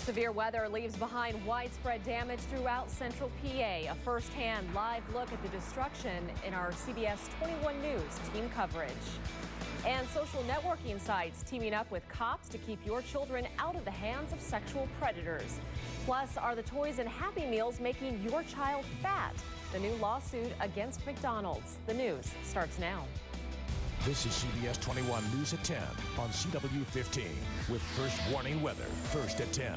Severe weather leaves behind widespread damage throughout central PA. A first-hand live look at the destruction in our CBS 21 News team coverage. And social networking sites teaming up with cops to keep your children out of the hands of sexual predators. Plus, are the toys and Happy Meals making your child fat? The new lawsuit against McDonald's. The news starts now. This is CBS 21 News at 10 on CW 15 with First Warning Weather, first at 10.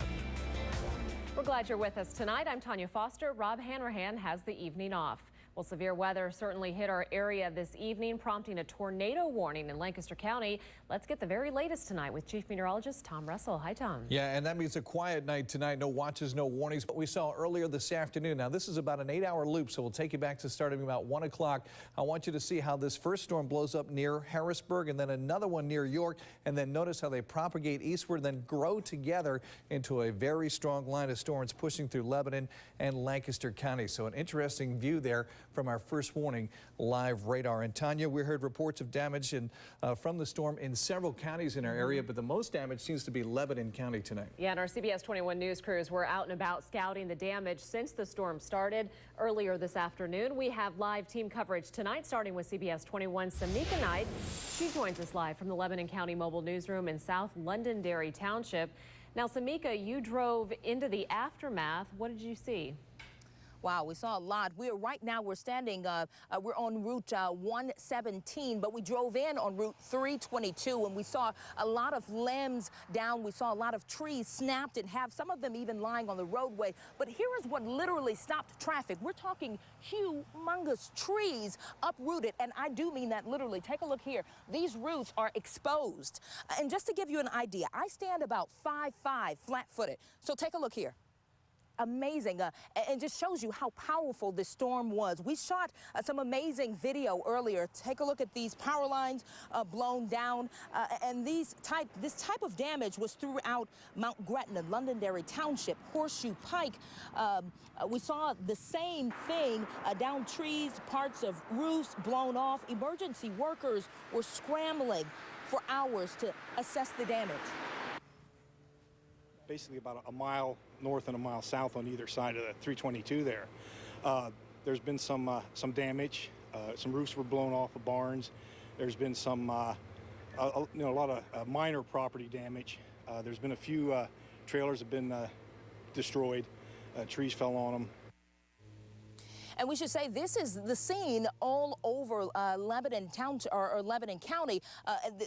We're glad you're with us tonight. I'm Tanya Foster. Rob Hanrahan has the evening off. Well, severe weather certainly hit our area this evening, prompting a tornado warning in Lancaster County. Let's get the very latest tonight with Chief Meteorologist Tom Russell. Hi, Tom. Yeah, and that means a quiet night tonight. No watches, no warnings. But we saw earlier this afternoon. Now, this is about an 8-hour loop, so we'll take you back to starting about 1 o'clock. I want you to see how this first storm blows up near Harrisburg and then another one near York. And then notice how they propagate eastward and then grow together into a very strong line of storms pushing through Lebanon and Lancaster County. So an interesting view there from our first warning live radar. And Tanya, we heard reports of damage from the storm in several counties in our area, but the most damage seems to be Lebanon County tonight. Yeah, and our CBS 21 News crews were out and about scouting the damage since the storm started earlier this afternoon. We have live team coverage tonight, starting with CBS 21's Samika Knight. She joins us live from the Lebanon County Mobile Newsroom in South Londonderry Township. Now, Samika, you drove into the aftermath. What did you see? Wow, we saw a lot. We're standing, we're on Route 117, but we drove in on Route 322 and we saw a lot of limbs down. We saw a lot of trees snapped in half, some of them even lying on the roadway. But here is what literally stopped traffic. We're talking humongous trees uprooted, and I do mean that literally. Take a look here. These roots are exposed. And just to give you an idea, I stand about 5'5", flat-footed. So take a look here. Amazing, and just shows you how powerful this storm was. We shot some amazing video earlier. Take a look at these power lines blown down, and this type of damage was throughout Mount Gretna, Londonderry Township, Horseshoe Pike. We saw the same thing, down trees, parts of roofs blown off. Emergency workers were scrambling for hours to assess the damage. Basically about a mile north and a mile south on either side of the 322 there. There's been some damage. Some roofs were blown off of barns. There's been some, a lot of minor property damage. There's been a few trailers have been destroyed. Trees fell on them. And we should say this is the scene all over Lebanon Township or Lebanon County.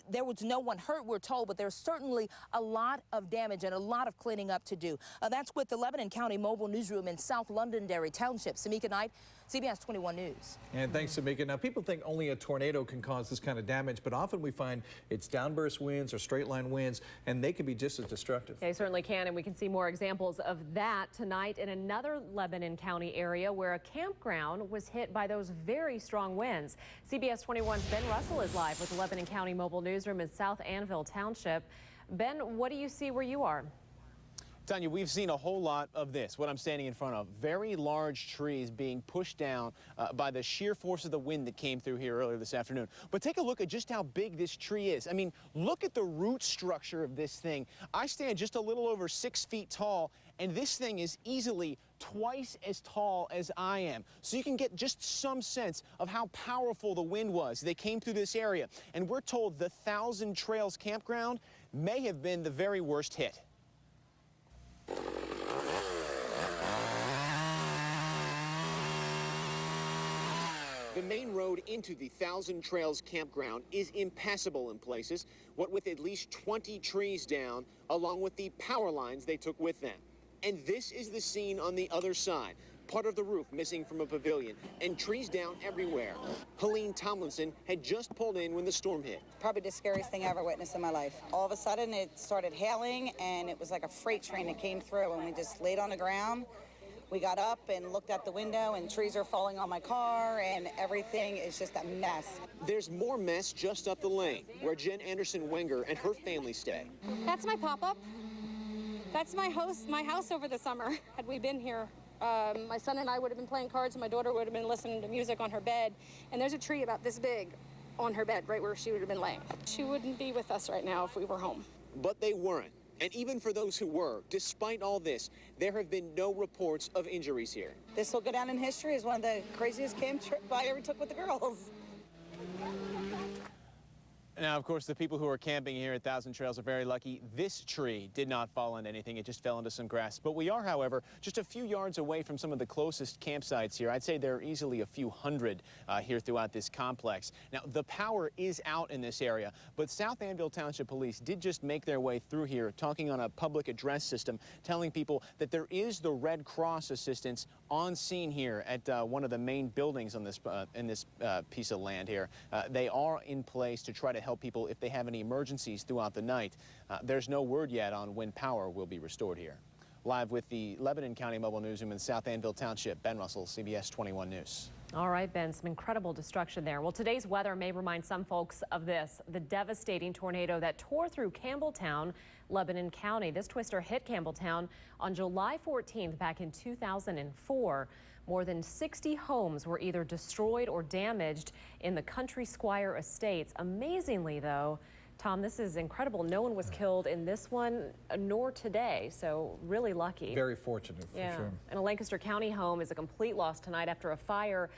There was no one hurt, we're told, but there's certainly a lot of damage and a lot of cleaning up to do. That's with the Lebanon County Mobile Newsroom in South Londonderry Township. Samika Knight, CBS 21 News. And thanks, Samika. Now, people think only a tornado can cause this kind of damage, but often we find it's downburst winds or straight line winds, and they can be just as destructive. They certainly can, and we can see more examples of that tonight in another Lebanon County area where a campground was hit by those very strong winds. CBS 21's Ben Russell is live with the Lebanon County Mobile Newsroom in South Annville Township. Ben, what do you see where you are? Tanya, we've seen a whole lot of this, what I'm standing in front of. Very large trees being pushed down by the sheer force of the wind that came through here earlier this afternoon. But take a look at just how big this tree is. I mean, look at the root structure of this thing. I stand just a little over 6 feet tall, and this thing is easily twice as tall as I am. So you can get just some sense of how powerful the wind was. They came through this area, and we're told the Thousand Trails campground may have been the very worst hit. The main road into the Thousand Trails campground is impassable in places, what with at least 20 trees down, along with the power lines they took with them. And this is the scene on the other side. Part of the roof missing from a pavilion, and trees down everywhere. Helene Tomlinson had just pulled in when the storm hit. Probably the scariest thing I ever witnessed in my life. All of a sudden it started hailing, and it was like a freight train that came through, and we just laid on the ground. We got up and looked out the window, and trees are falling on my car, and everything is just a mess. There's more mess just up the lane, where Jen Anderson Wenger and her family stay. That's my pop-up. That's my house over the summer. Had we been here, my son and I would have been playing cards, and my daughter would have been listening to music on her bed. And there's a tree about this big on her bed, right where she would have been laying. She wouldn't be with us right now if we were home. But they weren't. And even for those who were, despite all this, there have been no reports of injuries here. This will go down in history as one of the craziest camp trips I ever took with the girls. Now, of course, the people who are camping here at Thousand Trails are very lucky. This tree did not fall into anything. It just fell into some grass. But we are, however, just a few yards away from some of the closest campsites here. I'd say there are easily a few hundred here throughout this complex. Now, the power is out in this area, but South Annville Township Police did just make their way through here, talking on a public address system, telling people that there is the Red Cross assistance on scene here at one of the main buildings on this in this piece of land here. They are in place to try to help people if they have any emergencies throughout the night. There's no word yet on when power will be restored here. Live with the Lebanon County Mobile Newsroom in South Annville Township, Ben Russell, CBS 21 News. All right, Ben, some incredible destruction there. Well, today's weather may remind some folks of this, the devastating tornado that tore through Campbelltown, Lebanon County. This twister hit Campbelltown on July 14th back in 2004. More than 60 homes were either destroyed or damaged in the Country Squire estates. Amazingly, though, Tom, this is incredible. No one was killed in this one, nor today, so really lucky. Very fortunate, for sure. And a Lancaster County home is a complete loss tonight after a fire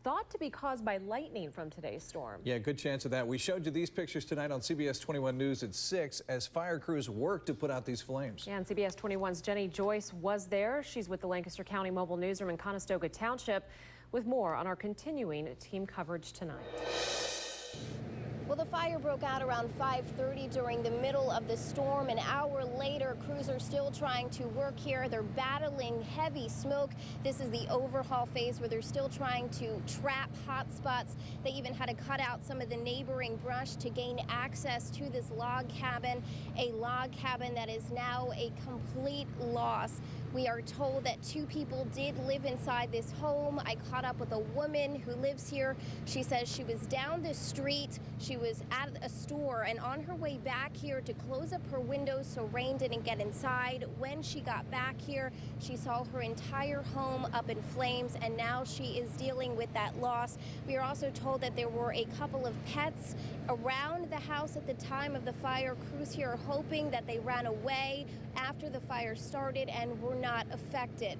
thought to be caused by lightning from today's storm. Yeah, good chance of that. We showed you these pictures tonight on CBS 21 News at 6 as fire crews work to put out these flames. Yeah, and CBS 21's Jenny Joyce was there. She's with the Lancaster County Mobile Newsroom in Conestoga Township with more on our continuing team coverage tonight. Well, the fire broke out around 5:30 during the middle of the storm. An hour later, crews are still trying to work here. They're battling heavy smoke. This is the overhaul phase where they're still trying to trap hot spots. They even had to cut out some of the neighboring brush to gain access to this log cabin, a log cabin that is now a complete loss. We are told that 2 people did live inside this home. I caught up with a woman who lives here. She says she was down the street. She was at a store and on her way back here to close up her windows so rain didn't get inside. When she got back here, she saw her entire home up in flames, and now she is dealing with that loss. We are also told that there were a couple of pets around the house at the time of the fire. Crews here are hoping that they ran away after the fire started and were not affected.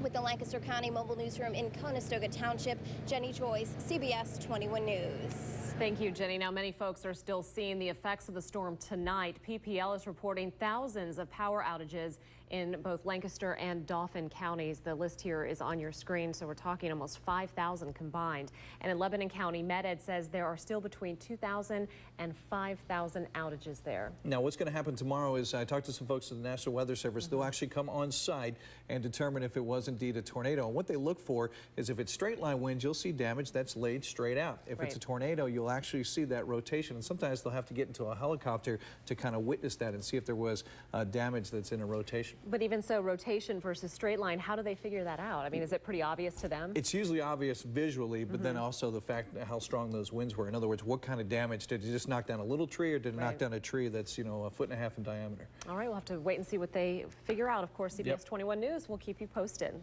With the Lancaster County Mobile Newsroom in Conestoga Township, Jenny Joyce, CBS 21 News. Thank you, Jenny. Now, many folks are still seeing the effects of the storm tonight. PPL is reporting thousands of power outages in both Lancaster and Dauphin counties. The list here is on your screen, so we're talking almost 5,000 combined. And in Lebanon County, MEDED says there are still between 2,000 and 5,000 outages there. Now, what's going to happen tomorrow is I talked to some folks at the National Weather Service. They'll actually come on site and determine if it was indeed a tornado. And what they look for is if it's straight line winds, you'll see damage that's laid straight out. If it's a tornado, you'll actually see that rotation. And sometimes they'll have to get into a helicopter to kind of witness that and see if there was damage that's in a rotation. But even so, rotation versus straight line, how do they figure that out? I mean, is it pretty obvious to them? It's usually obvious visually, but then also the fact how strong those winds were. In other words, what kind of damage? Did it just knock down a little tree, or did it knock down a tree that's, you know, 1.5 feet in diameter? All right, we'll have to wait and see what they figure out. Of course, CBS 21 News will keep you posted.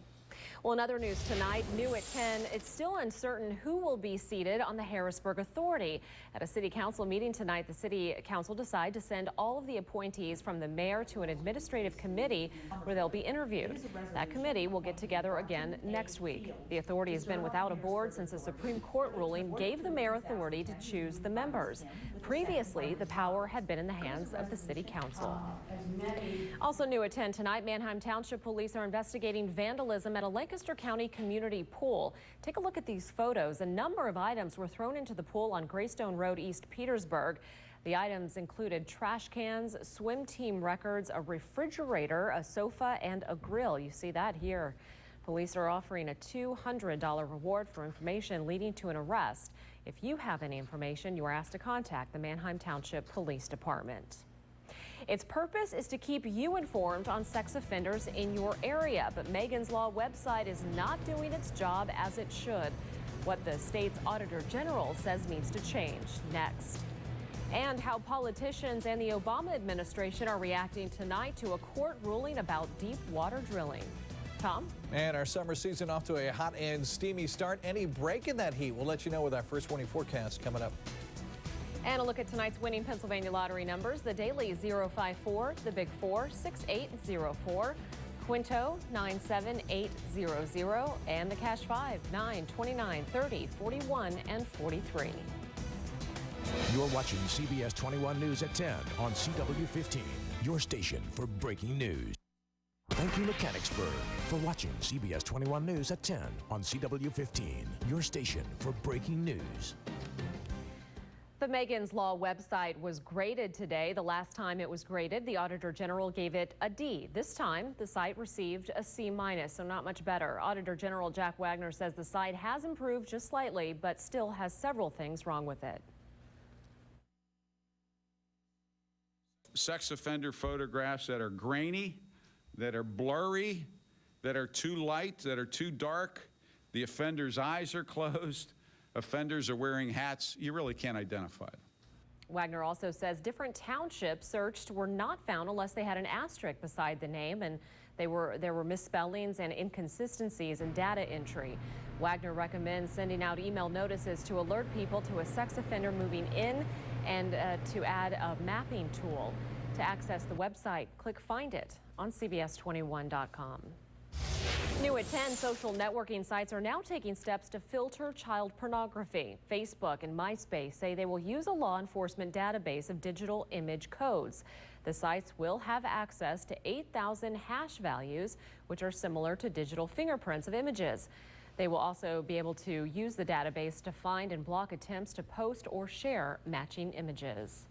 Well, in other news tonight, new at 10, it's still uncertain who will be seated on the Harrisburg Authority. At a city council meeting tonight, the city council decided to send all of the appointees from the mayor to an administrative committee where they'll be interviewed. That committee will get together again next week. The authority has been without a board since a Supreme Court ruling gave the mayor authority to choose the members. Previously, the power had been in the hands of the city council. Also new at 10 tonight, Manheim Township Police are investigating vandalism at a Lancaster County community pool. Take a look at these photos. A number of items were thrown into the pool on Greystone Road, East Petersburg. The items included trash cans, swim team records, a refrigerator, a sofa, and a grill. You see that here. Police are offering a $200 reward for information leading to an arrest. If you have any information, you are asked to contact the Manheim Township Police Department. Its purpose is to keep you informed on sex offenders in your area, but Megan's Law website is not doing its job as it should. What the state's Auditor General says needs to change. Next. And how politicians and the Obama administration are reacting tonight to a court ruling about deep water drilling. Tom? And our summer season off to a hot and steamy start. Any break in that heat? We'll let you know with our first warning forecast coming up. And a look at tonight's winning Pennsylvania lottery numbers. The daily 054, the big 4, 6804, Quinto 97800, and the cash 5, 9, 29, 30, 41, and 43. You're watching CBS 21 News at 10 on CW15, your station for breaking news. Thank you, Mechanicsburg, for watching CBS 21 News at 10 on CW15, your station for breaking news. The Megan's Law website was graded today. The last time it was graded, the Auditor General gave it a D. This time, the site received a C-, so not much better. Auditor General Jack Wagner says the site has improved just slightly, but still has several things wrong with it. Sex offender photographs that are grainy, that are blurry, that are too light, that are too dark. The offender's eyes are closed. Offenders are wearing hats. You really can't identify them. Wagner also says different townships searched were not found unless they had an asterisk beside the name, and there were misspellings and inconsistencies in data entry. Wagner recommends sending out email notices to alert people to a sex offender moving in and to add a mapping tool. To access the website, click Find It on CBS21.com. New at 10, social networking sites are now taking steps to filter child pornography. Facebook and MySpace say they will use a law enforcement database of digital image codes. The sites will have access to 8,000 hash values, which are similar to digital fingerprints of images. They will also be able to use the database to find and block attempts to post or share matching images.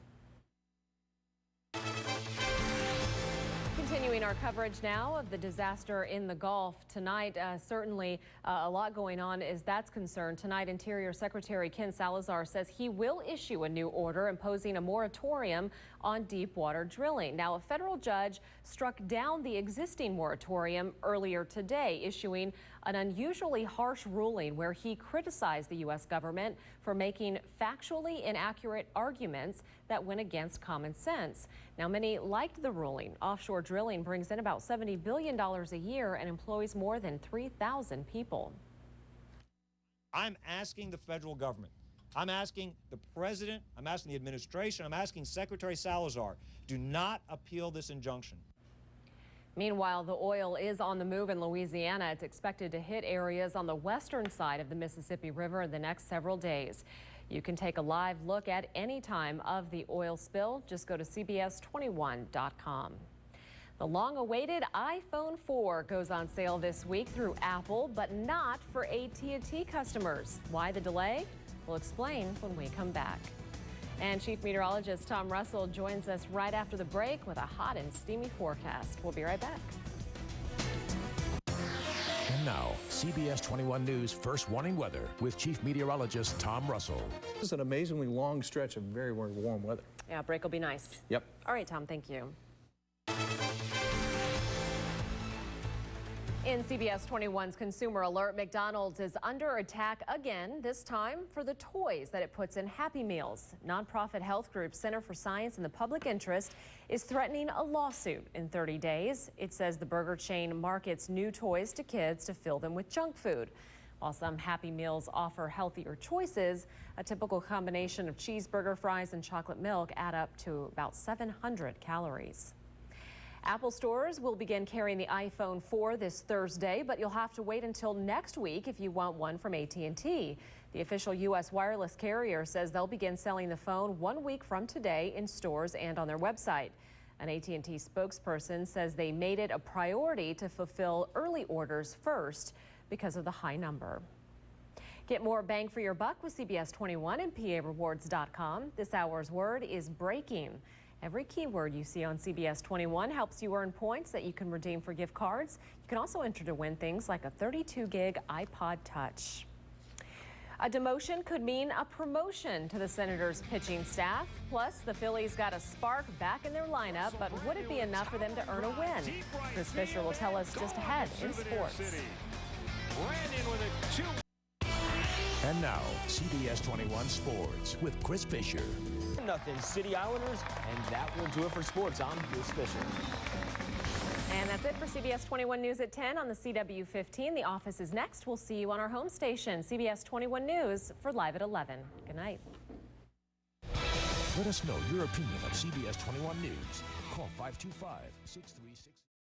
Continuing our coverage now of the disaster in the Gulf tonight, certainly a lot going on as that's concerned. Tonight, Interior Secretary Ken Salazar says he will issue a new order imposing a moratorium on deep water drilling. Now, a federal judge struck down the existing moratorium earlier today, issuing an unusually harsh ruling where he criticized the U.S. government for making factually inaccurate arguments that went against common sense. Now, many liked the ruling. Offshore drilling brings in about $70 billion a year and employs more than 3,000 people. I'm asking the federal government, I'm asking the president, I'm asking the administration, I'm asking Secretary Salazar, do not appeal this injunction. Meanwhile, the oil is on the move in Louisiana. It's expected to hit areas on the western side of the Mississippi River in the next several days. You can take a live look at any time of the oil spill. Just go to CBS21.com. The long-awaited iPhone 4 goes on sale this week through Apple, but not for AT&T customers. Why the delay? We'll explain when we come back. And Chief Meteorologist Tom Russell joins us right after the break with a hot and steamy forecast. We'll be right back. And now, CBS 21 News First Warning Weather with Chief Meteorologist Tom Russell. This is an amazingly long stretch of very, very warm weather. Yeah, break will be nice. Yep. All right, Tom, thank you. In CBS 21's Consumer Alert, McDonald's is under attack again, this time for the toys that it puts in Happy Meals. Nonprofit health group Center for Science and the Public Interest is threatening a lawsuit in 30 days. It says the burger chain markets new toys to kids to fill them with junk food. While some Happy Meals offer healthier choices, a typical combination of cheeseburger, fries, and chocolate milk add up to about 700 calories. Apple stores will begin carrying the iPhone 4 this Thursday, but you'll have to wait until next week if you want one from AT&T. The official U.S. wireless carrier says they'll begin selling the phone 1 week from today in stores and on their website. An AT&T spokesperson says they made it a priority to fulfill early orders first because of the high number. Get more bang for your buck with CBS 21 and PARewards.com. This hour's word is breaking. Every keyword you see on CBS 21 helps you earn points that you can redeem for gift cards. You can also enter to win things like a 32-gig iPod Touch. A demotion could mean a promotion to the Senators' pitching staff. Plus, the Phillies got a spark back in their lineup, but would it be enough for them to earn a win? Chris Fisher will tell us just ahead in sports. And now, CBS 21 Sports with Chris Fisher. Nothing, City Islanders, and that will do it for sports. I'm Chris Fisher. And that's it for CBS 21 News at 10 on the CW15. The office is next. We'll see you on our home station, CBS 21 News, for Live at 11. Good night. Let us know your opinion of CBS 21 News. Call 525-636.